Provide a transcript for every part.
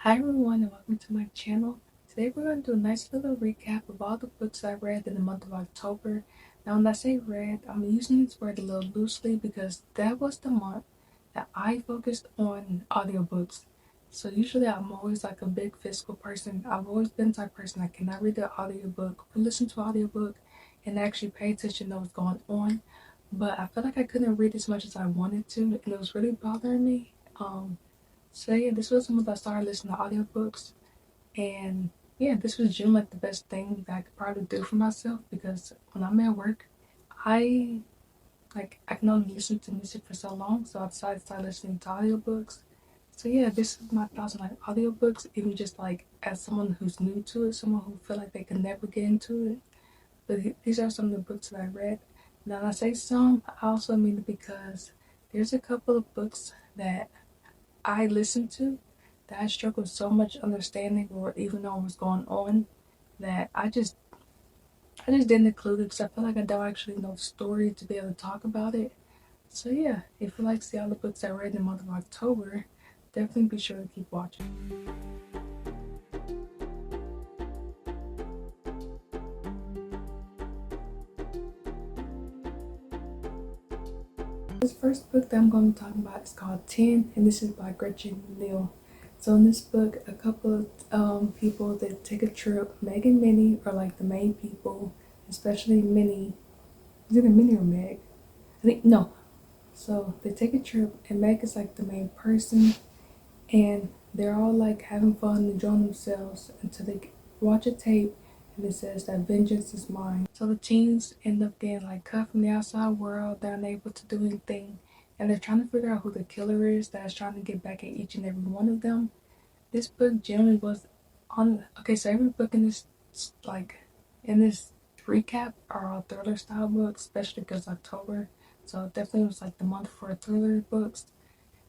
Hi everyone and welcome to my channel. Today we're going to do a nice little recap of all the books I read in the month of October. Now when I say read, I'm using this word a little loosely because that was the month that I focused on audiobooks. So usually I'm always like a big physical person. I've always been the type of person that cannot read the audiobook or listen to audiobook and actually pay attention to what's going on. But I felt like I couldn't read as much as I wanted to and it was really bothering me. So yeah, this was when I started listening to audiobooks, and yeah, this was June like the best thing that I could probably do for myself because when I'm at work, I I can only listen to music for so long, so I decided to start listening to audiobooks. So yeah, this is my thoughts on like audiobooks, even just like as someone who's new to it, someone who feel like they can never get into it. But these are some of the books that I read. Now, when I say some, I also mean it because there's a couple of books that I listened to that I struggled so much understanding or even knowing what's going on that I just didn't include it because I feel like I don't actually know the story to be able to talk about it. So yeah, if you like to see all the books I read in the month of October, definitely be sure to keep watching. This first book that I'm going to be talking about is called 10, and this is by Gretchen Neal. So in this book, a couple of people that take a trip, Meg and Minnie are like the main people, especially Minnie. Is it a Minnie or Meg? I think no. So they take a trip, and Meg is like the main person, and they're all like having fun, enjoying themselves until they watch a tape, and it says that vengeance is mine. So the teens end up getting like cut from the outside world. They're unable to do anything, and they're trying to figure out who the killer is that is trying to get back at each and every one of them. This book generally was on. Okay, so every book in this like in this recap are all thriller style books, especially because October. So it definitely was like the month for thriller books.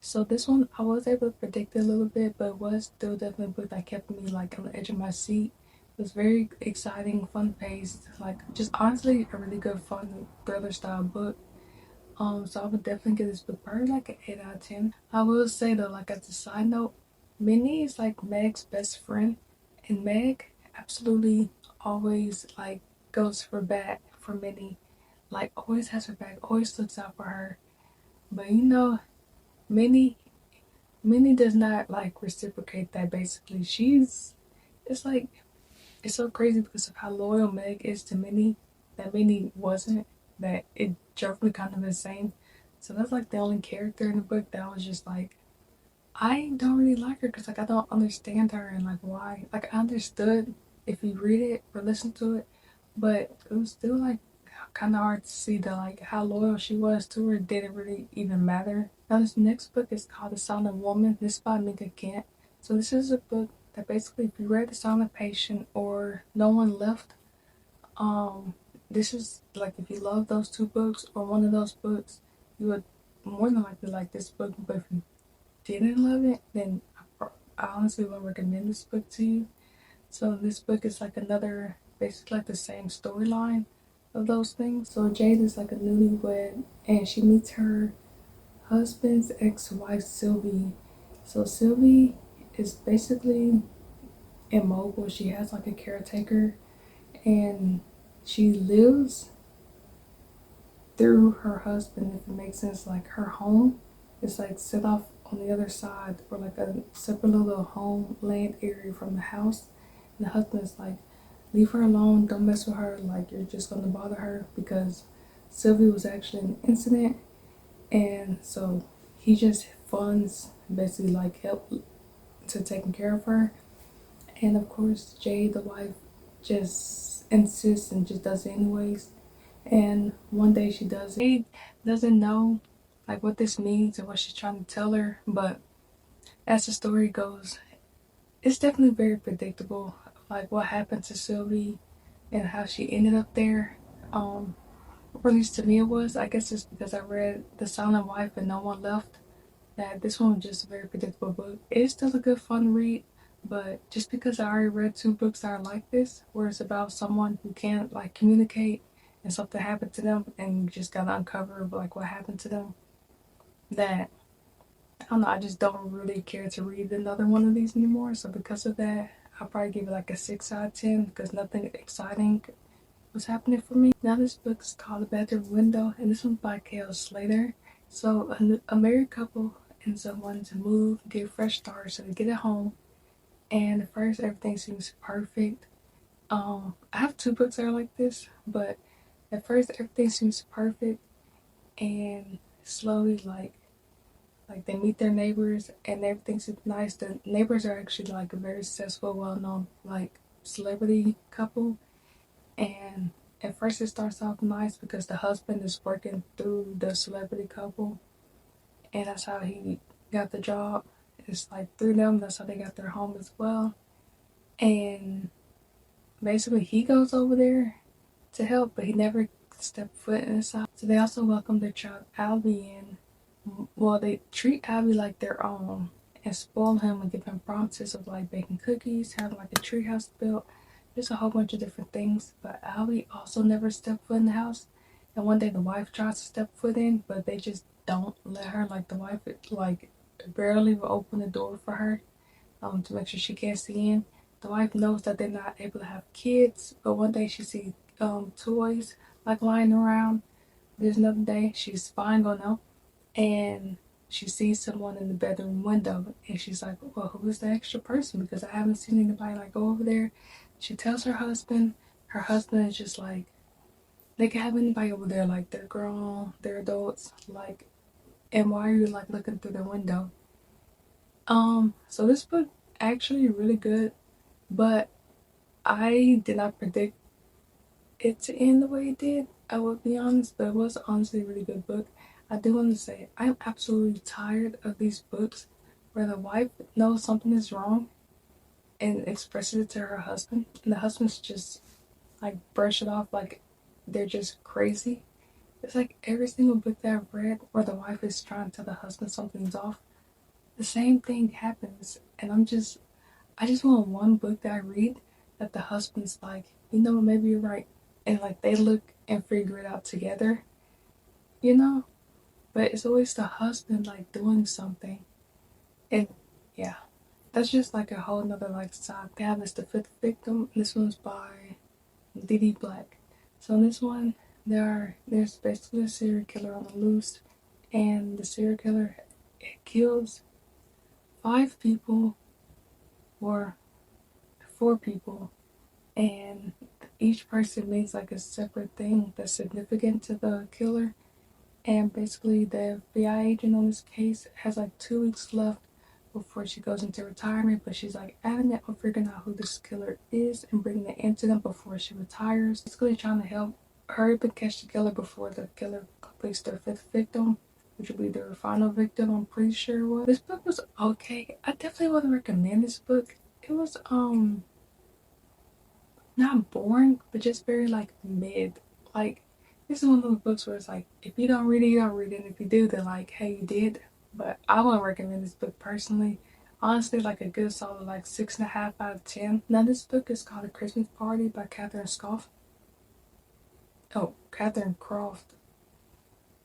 So this one I was able to predict it a little bit, but it was still definitely a book that kept me like on the edge of my seat. It was very exciting, fun paced, like just honestly a really good fun thriller style book. So I would definitely give this book probably like an 8 out of 10. I will say though, like as a side note, Minnie is like Meg's best friend, and Meg absolutely always like goes for bat for Minnie, like always has her back, always looks out for her. But Minnie Minnie does not like reciprocate that. Basically, it's like it's so crazy because of how loyal Meg is to Minnie that Minnie wasn't. That it drove me kind of insane. So that's like the only character in the book that I was just like, I don't really like her because like I don't understand her and like why. Like I understood if you read it or listen to it, but it was still like kind of hard to see that like how loyal she was to her didn't really even matter. Now this next book is called The Silent Woman. This is by Mika Kent. So this is a book that basically if you read The Silent Patient or No One Left, um, this is like if you love those two books or one of those books, you would more than likely like this book. But if you didn't love it, then I honestly wouldn't recommend this book to you. So this book is like another, basically like the same storyline of those things. So Jade is like a newlywed, and she meets her husband's ex-wife Sylvie. So Sylvie is basically immobile. She has like a caretaker, and she lives through her husband. If it makes sense, like her home is like set off on the other side or like a separate little home land area from the house. And the husband's like, leave her alone, don't mess with her, like you're just gonna bother her because Sylvie was actually in an incident, and so he just funds basically like help to taking care of her. And of course Jade, the wife, just insists and just does it anyways. And one day she does it. Jade doesn't know like what this means and what she's trying to tell her, but as the story goes, it's definitely very predictable, like what happened to Sylvie and how she ended up there. Or at least to me it was. I guess it's because I read The Silent Wife and No One Left that this one was just a very predictable book. It's still a good fun read, but just because I already read two books that are like this, where it's about someone who can't like communicate and something happened to them and you just gotta uncover like what happened to them, that don't know, I just don't really care to read another one of these anymore. So because of that, I'll probably give it like a 6 out of 10 because nothing exciting was happening for me. Now this book is called The Bedroom Window, and this one's by K.L. Slater. So a married couple ends up wanting to move, get a fresh start, so they get a home. And at first everything seems perfect. I have two books that are like this, but at first everything seems perfect, and slowly like they meet their neighbors and everything seems nice. The neighbors are actually like a very successful, well-known like celebrity couple, and at first it starts off nice because the husband is working through the celebrity couple, and that's how he got the job. It's like through them, that's how they got their home as well. And basically he goes over there to help, but he never stepped foot inside. So they also welcome their child Albie in. Well, they treat Albie like their own and spoil him and give him promises of like baking cookies, having like a tree house built, just a whole bunch of different things. But Albie also never stepped foot in the house. And one day the wife tries to step foot in, but they just don't let her. Like the wife like barely will open the door for her to make sure she can't see in. The wife knows that they're not able to have kids, but one day she sees toys like lying around. There's another day she's spying on them, and she sees someone in the bedroom window, and she's like, "Well, who is the extra person? Because I haven't seen anybody like go over there." She tells her husband. Her husband is just like, "They can have anybody over there. Like they're grown, they're adults. Like, and why are you like looking through the window?" So this book actually really good, but I did not predict it to end the way it did. I will be honest, but it was honestly a really good book. I do want to say I'm absolutely tired of these books where the wife knows something is wrong and expresses it to her husband, and the husband's just like brush it off like they're just crazy. It's like every single book that I've read where the wife is trying to tell the husband something's off, the same thing happens, and I just want one book that I read that the husband's like, you know, maybe you're right, and like they look and figure it out together, you know. But it's always the husband like doing something, and yeah, that's just like a whole nother like side. We have is The Fifth Victim. This one's by Dee Black. So in this one, there's basically a serial killer on the loose, and the serial killer kills 5 people or 4 people, and each person means like a separate thing that's significant to the killer. And basically, the FBI agent on this case has like 2 weeks left before she goes into retirement, but she's like adamant on figuring out who this killer is and bringing the end to them before she retires. Basically, trying to help hurry up and catch the killer before the killer completes their 5th victim, which will be their final victim. I'm pretty sure it was. This book was okay. I definitely wouldn't recommend this book. It was not boring, but just very like mid. Like this is one of those books where it's like if you don't read it, you don't read it. And if you do, then like, hey, you did. But I wouldn't recommend this book personally. Honestly, like a good solid like 6.5 out of 10. Now this book is called A Christmas Party by Catherine Scoff. Oh, Catherine Croft.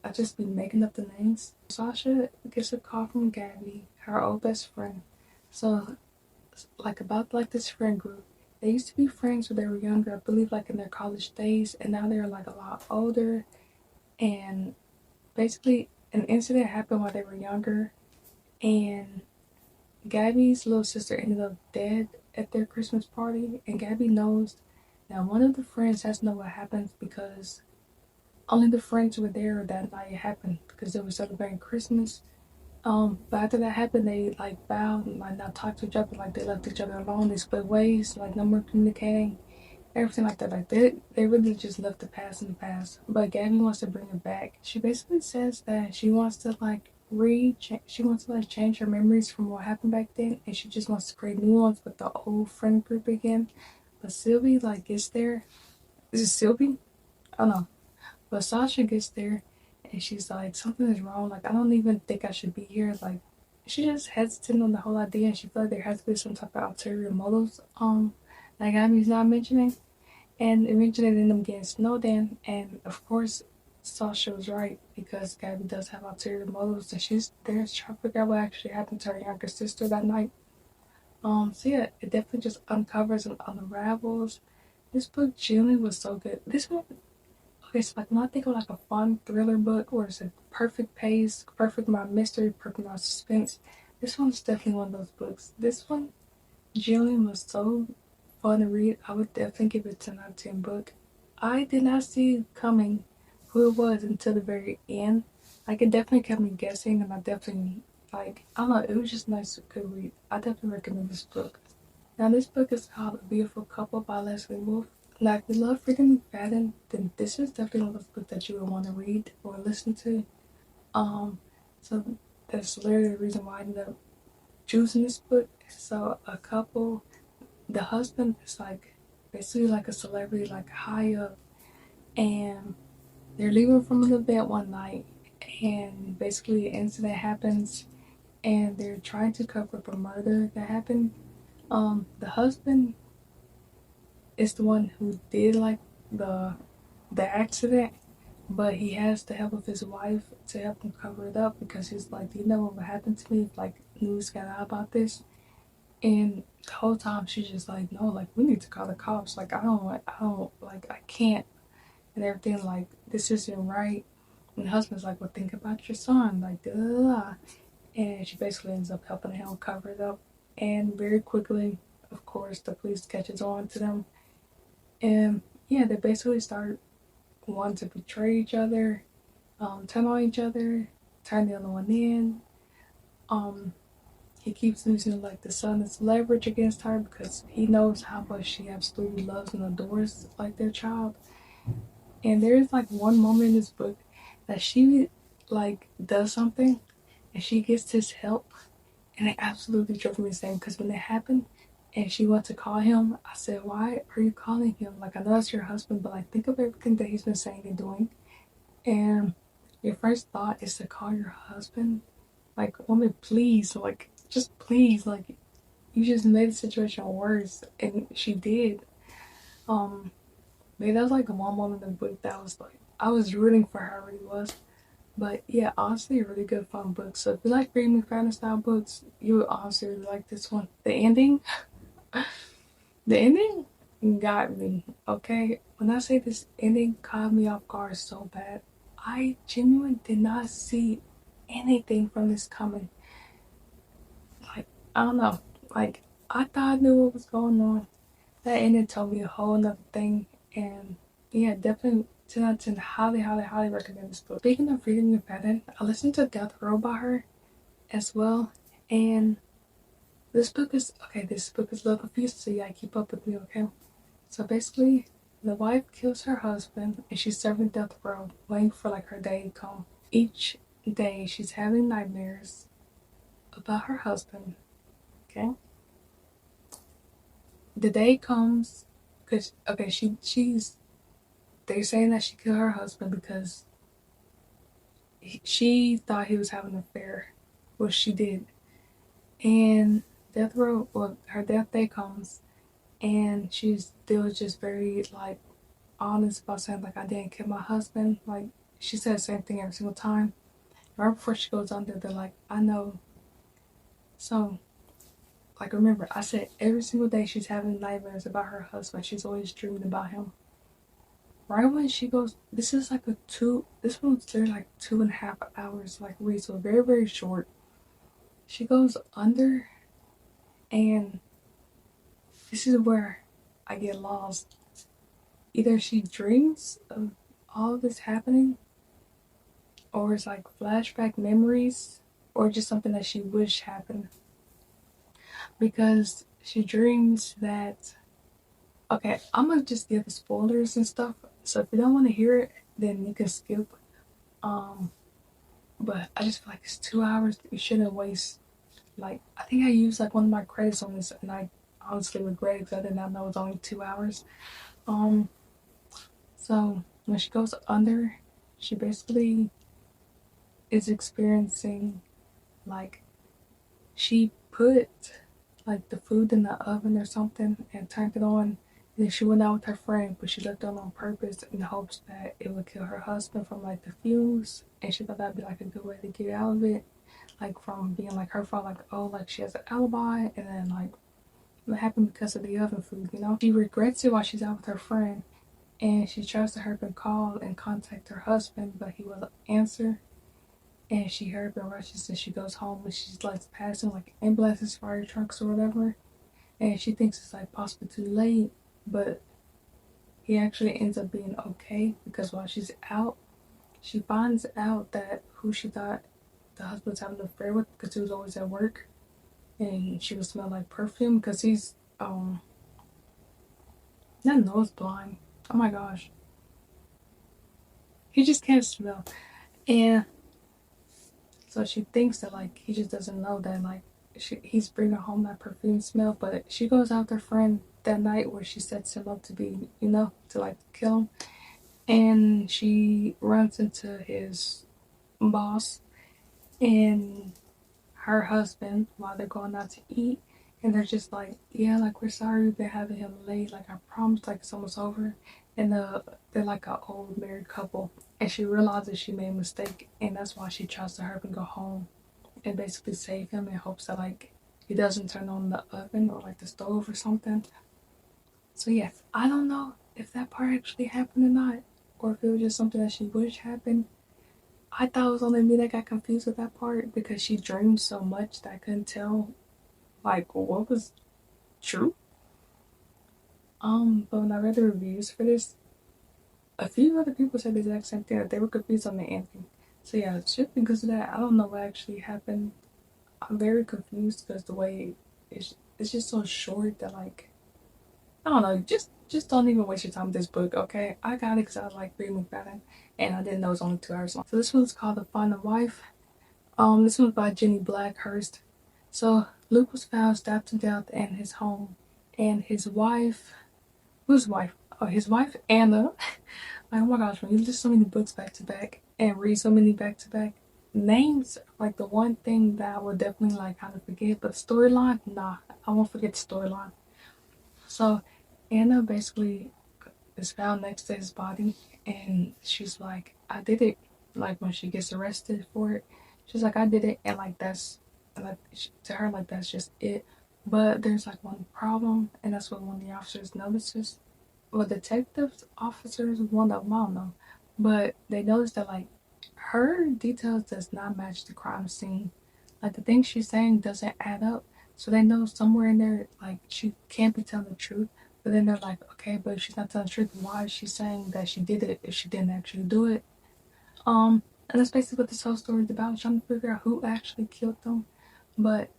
I just be making up the names. Sasha gets a call from Gabby, her old best friend. So like about like this friend group. They used to be friends when they were younger, I believe like in their college days, and now they're like a lot older. And basically an incident happened while they were younger, and Gabby's little sister ended up dead at their Christmas party, and Gabby knows that one of the friends has to know what happened because only the friends were there that night it happened because they were celebrating Christmas. But after that happened, they like bowed and like not talked to each other, like they left each other alone. They split ways, like no more communicating, everything like that. Like they really just left the past in the past. But Gabby wants to bring it back. She basically says that she wants to like she wants to like change her memories from what happened back then, and she just wants to create new ones with the old friend group again. But Sylvie like gets there. Is it Sylvie? Oh no. But Sasha gets there and she's like, something is wrong. Like, I don't even think I should be here. Like, she just hesitant on the whole idea, and she felt like there has to be some type of ulterior motives, that Gabby's not mentioning. And eventually they end up getting snowed in. And of course, saw she was right because Gabby does have ulterior motives and she's there trying to figure out what actually happened to her younger sister that night. So yeah, it definitely just uncovers and unravels. This book genuinely was so good. This one, okay, so like when I think of like a fun thriller book where it's a perfect pace, perfect amount of mystery, perfect amount of suspense, this one's definitely one of those books. This one genuinely was so fun to read. I would definitely give it a 10 out of 10 book. I did not see coming who it was until the very end. Like it definitely kept me guessing, and I definitely like I don't know. It was just nice, good read. I definitely recommend this book. Now this book is called A Beautiful Couple by Leslie Wolfe. Now if you love Freedom McFadden, then this is definitely one of those books that you would want to read or listen to. Um, so that's literally the reason why I ended up choosing this book. So a couple, the husband is like basically like a celebrity, like high up, and they're leaving from an event one night, and basically an incident happens, and they're trying to cover up a murder that happened. The husband is the one who did like the the accident, but he has the help of his wife to help him cover it up because he's like, "Do you know what would happen to me if like news got out about this?" And the whole time she's just like, "No, like we need to call the cops. Like I don't, like I can't," and everything. Like this isn't right. And the husband's like, "Well, think about your son." Like da da da. And she basically ends up helping him cover it up. And very quickly, of course, the police catches on to them. And yeah, they basically start wanting to betray each other, turn on each other, turn the other one in. Um, he keeps using like the son as leverage against her because he knows how much she absolutely loves and adores like their child. And there's like one moment in this book that she like does something and she gets his help, and it absolutely drove me insane because when it happened and she went to call him, I said, "Why are you calling him? Like I know it's your husband, but like think of everything that he's been saying and doing." And your first thought is to call your husband. Like, woman, please, like, just please, like, you just made the situation worse. And she did. Um, Man, that was like one moment in the book that was like, I was rooting for her, really was. But yeah, honestly, a really good, fun book. So if you like reading fantasy style books, you would honestly really like this one. The ending got me, okay? When I say this ending caught me off guard so bad, I genuinely did not see anything from this coming. Like, I don't know. Like, I thought I knew what was going on. That ending told me a whole nother thing. And yeah, definitely 10 out of 10. Highly, highly, highly recommend this book. Speaking of reading McFadden, I listened to Death Row by her as well. And this book is a little confusing, so yeah, keep up with me, okay? So basically, the wife kills her husband and she's serving death row, waiting for like her day to come. Each day she's having nightmares about her husband. Okay, the day comes because okay, she's they're saying that she killed her husband because she thought he was having an affair, which she did. And death row, well, her death day comes, and she's still just very like honest about saying like I didn't kill my husband. Like she said the same thing every single time. Right before she goes under, they're like, I know. So like remember, I said every single day she's having nightmares about her husband. She's always dreaming about him. Right when she goes, this is like a two. This one's there like 2.5 hours, like read, so very very short. She goes under, and this is where I get lost. Either she dreams of all of this happening, or it's like flashback memories, or just something that she wished happened. Because she dreams that. Okay, I'm gonna just give the spoilers and stuff. So if you don't want to hear it, then you can skip. Um, but I just feel like it's 2 hours. You shouldn't waste. Like I think I used like one of my credits on this, and I honestly regret it because I did not know it was only 2 hours. Um, so when she goes under, she basically is experiencing like she put like the food in the oven or something and turned it on, And then she went out with her friend, but she left it on purpose in the hopes that it would kill her husband from like the fumes. And she thought that'd be like a good way to get out of it, like from being like her fault, like oh, like she has an alibi, and then like what happened because of the oven food, you know? She regrets it while she's out with her friend, and she tries to hurry and call and contact her husband, but he won't answer. And she heard the rushes and she goes home and she's like passing like ambulances, fire trucks, or whatever. And she thinks it's like possibly too late, but he actually ends up being okay because while she's out, she finds out that who she thought the husband was having an affair with because he was always at work and she would smell like perfume because he's not nose blind. Oh my gosh, he just can't smell. And so she thinks that like he just doesn't know that like he's bringing home that perfume smell. But she goes out with her friend that night where she sets him up to be, you know, to like kill him. And she runs into his boss and her husband while they're going out to eat. And they're just like, yeah, like we're sorry we've been having him late. Like I promise, like it's almost over. And they're like an old married couple. And she realizes she made a mistake, and that's why she tries to hurry and go home and basically save him in hopes that like he doesn't turn on the oven or like the stove or something. So yeah, I don't know if that part actually happened or not, or if it was just something that she wished happened. I thought it was only me that got confused with that part because she dreamed so much that I couldn't tell like what was true. But when I read the reviews for this, a few other people said the exact same thing, that they were confused on the ending. So yeah, it's just because of that, I don't know what actually happened. I'm very confused because the way it's just so short that like I don't know, just don't even waste your time with this book, okay? I got it because I like reading McFadden, and I didn't know it was only 2 hours long. So this one's called The Final Wife. This one's by Jenny Blackhurst. So Luke was found stabbed to death in his home, and his wife, whose wife? Oh, his wife Anna. Like, oh my gosh, when you list so many books back to back and read so many back to back, names like the one thing that I would definitely like kind of forget, but storyline, nah, I won't forget the storyline. So Anna basically is found next to his body, and she's like, I did it. Like when she gets arrested for it, she's like, I did it, and like that's like to her like that's just it. But there's like one problem, and that's what one of the officers notices. Well, detectives, officers, one of them, I don't know, but they notice that like her details does not match the crime scene. Like the things she's saying doesn't add up. So they know somewhere in there like she can't be telling the truth. But then they're like, okay, but if she's not telling the truth, why is she saying that she did it if she didn't actually do it? And that's basically what this whole story is about, trying to figure out who actually killed them. But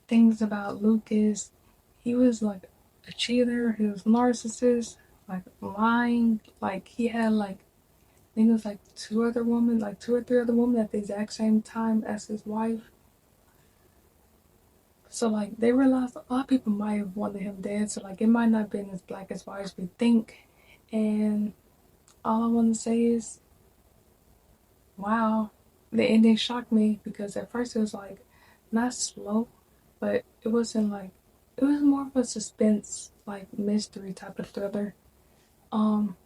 things about Luke is he was like a cheater, he was a narcissist, like lying, like he had like I think it was like two other women, like two or three other women at the exact same time as his wife. So like they realized a lot of people might have wanted him dead, so like it might not have been as black as white as we think. And all I want to say is, wow, the ending shocked me because at first it was like not slow, but it wasn't like it was more of a suspense, like mystery type of thriller. Um,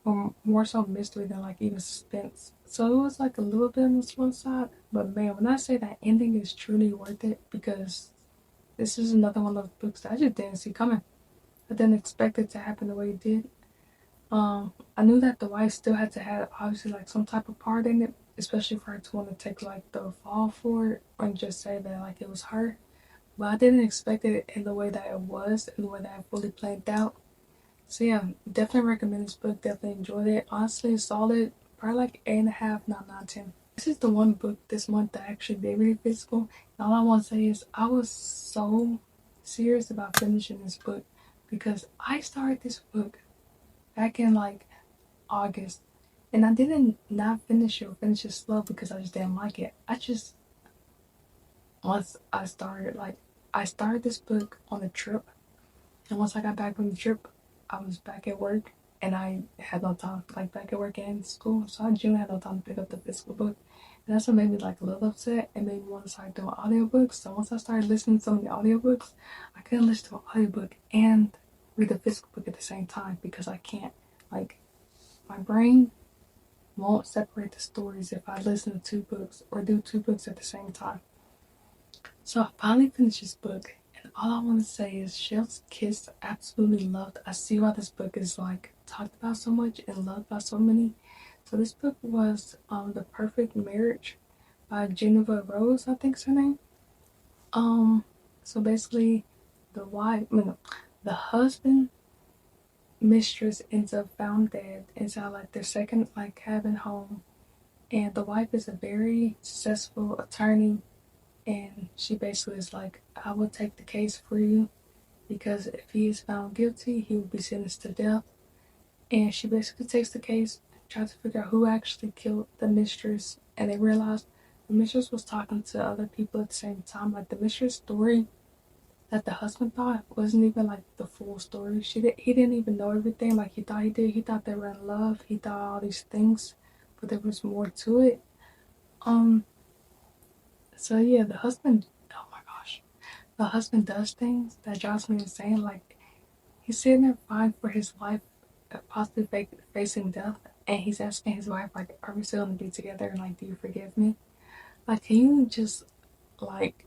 or more so mystery than like even suspense. So it was like a little bit on the slow side, but man, when I say that ending is truly worth it because this is another one of those books that I just didn't see coming. I didn't expect it to happen the way it did. I knew that the wife still had to have obviously like some type of part in it, especially for her to want to take like the fall for it and just say that like it was her. But I didn't expect it in the way that it was, in the way that it fully played out. So yeah, definitely recommend this book. Definitely enjoyed it. Honestly, solid. Probably like 8.5, not 9, 10. This is the one book this month that actually did read physical. And all I want to say is I was so serious about finishing this book because I started this book back in like August, and I didn't not finish it or finish it slow because I just didn't like it. I just once I started like I started this book on a trip, and once I got back from the trip, I was back at work and I had no time, like back at work and school. So I genuinely had no time to pick up the physical book. And that's what made me like a little upset and made me want to start doing audiobooks. So once I started listening to some of the audiobooks, I couldn't listen to an audiobook and read the physical book at the same time because I can't. Like, my brain won't separate the stories if I listen to two books or do two books at the same time. So I finally finished this book, and all I want to say is Chef's Kiss, absolutely loved. I see why this book is like talked about so much and loved by so many. So this book was The Perfect Marriage by Geneva Rose, I think's her name. Um, so basically, the wife, no, the husband mistress ends up found dead inside like their second like cabin home, and the wife is a very successful attorney, and she basically is like, I will take the case for you because if he is found guilty, he will be sentenced to death. And she basically takes the case, tries to figure out who actually killed the mistress, and they realize the mistress was talking to other people at the same time. Like the mistress story that the husband thought wasn't even like the full story. He didn't even know everything like he thought he did. He thought they were in love. He thought all these things, but there was more to it. Um. So yeah, the husband. Oh my gosh, the husband does things that drives me insane. Like he's sitting there fine for his wife, possibly facing death, and he's asking his wife like, "Are we still gonna be together? And like, do you forgive me?" Like, can you just like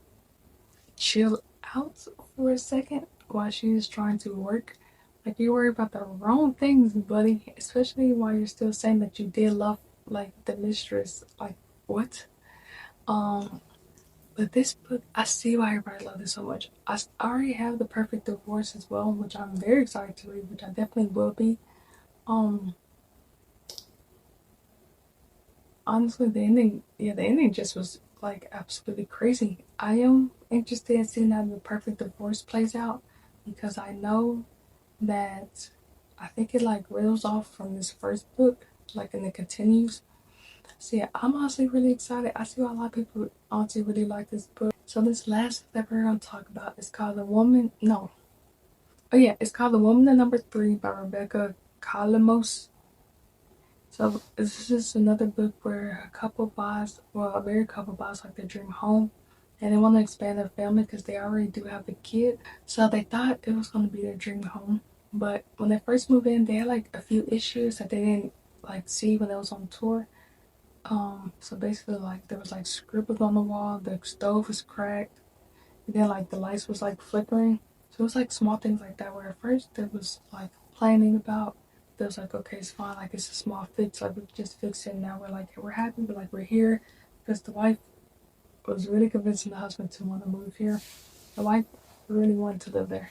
chill out for a second while she's trying to work? Like you're worried about the wrong things, buddy. Especially while you're still saying that you did love like the mistress. Like what? Um, but this book, I see why everybody loved it so much. I already have The Perfect Divorce as well, which I'm very excited to read, which I definitely will be. Um, Honestly, the ending just was like absolutely crazy. I am interested in seeing how The Perfect Divorce plays out because I know that I think it like reels off from this first book, like and it continues. So yeah, I'm honestly really excited. I see why a lot of people honestly really like this book. So this last book that we're gonna talk about is called The Woman. No, oh yeah, it's called The Woman at Number Three by Rebecca Kalamos. So this is another book where a couple buys, well, a married couple buys like their dream home, and they want to expand their family because they already do have a kid. So they thought it was going to be their dream home, but when they first moved in, they had like a few issues that they didn't like see when they was on tour. So basically, like there was like scribbles on the wall, the stove was cracked, and then like the lights was like flickering. So it was like small things like that where at first there was like complaining about. There was like, okay, it's fine, like it's a small fix, like we just fix it now. We're like, we're happy, but like we're here because the wife was really convincing the husband to want to move here. The wife really wanted to live there.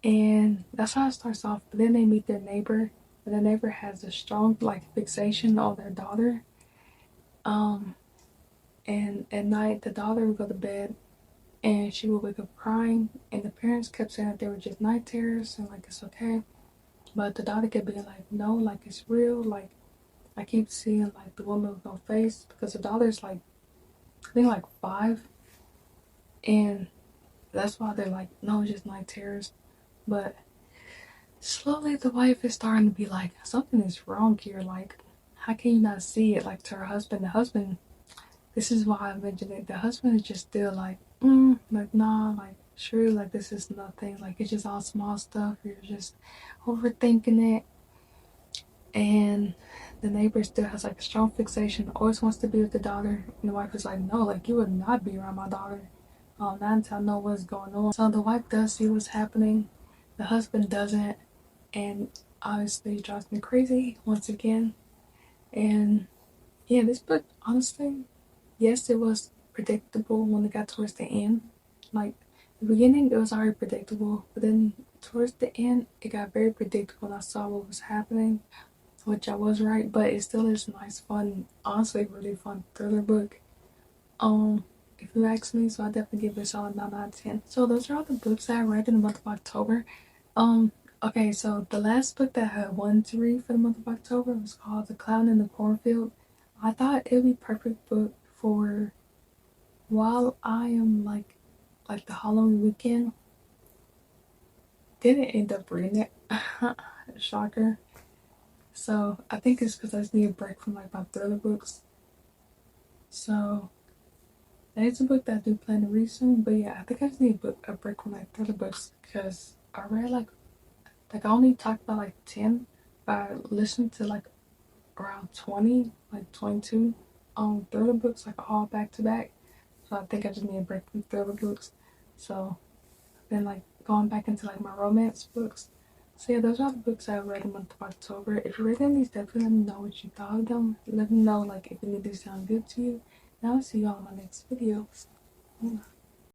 And that's how it starts off. But then they meet their neighbor, and the neighbor has a strong like fixation on their daughter. Um, and at night the daughter would go to bed and she would wake up crying, and the parents kept saying that they were just night terrors and like it's okay, but the daughter kept being like, no, like it's real, like I keep seeing like the woman with no face because the daughter's like I think like 5, and that's why they're like, no, it's just night terrors. But slowly the wife is starting to be like, something is wrong here, like how can you not see it? Like to her husband, the husband, this is why I mentioned it, the husband is just still like, like nah, like sure, like this is nothing, like it's just all small stuff, you're just overthinking it. And the neighbor still has like a strong fixation, always wants to be with the daughter, and the wife is like, no, like you would not be around my daughter, not until I know what's going on. So the wife does see what's happening, the husband doesn't, and obviously it drives me crazy once again. And yeah, this book, honestly, yes, it was predictable when it got towards the end. Like the beginning, it was already predictable, but then towards the end, it got very predictable. And I saw what was happening, which I was right. But it still is a nice, fun, honestly, really fun thriller book. If you ask me, so I definitely give it a solid 9 out of 10. So those are all the books that I read in the month of October. Um, okay, so the last book that I wanted to read for the month of October was called The Clown in the Cornfield. I thought it would be perfect book for while I am like the Halloween weekend. Didn't end up reading it. Shocker. So I think it's because I just need a break from like my thriller books. So that is a book that I do plan to read soon. But yeah, I think I just need a break from like thriller books because I read like Like I only talked about like 10, but I listened to like around 20, like 22 thriller books, like all back to back. So I think I just need a break from thriller books. So I've been like going back into like my romance books. So yeah, those are the books I read in the month of October. If you read any of these, definitely let me know what you thought of them. Let me know like if any of these sound good to you. And I'll see you all in my next video.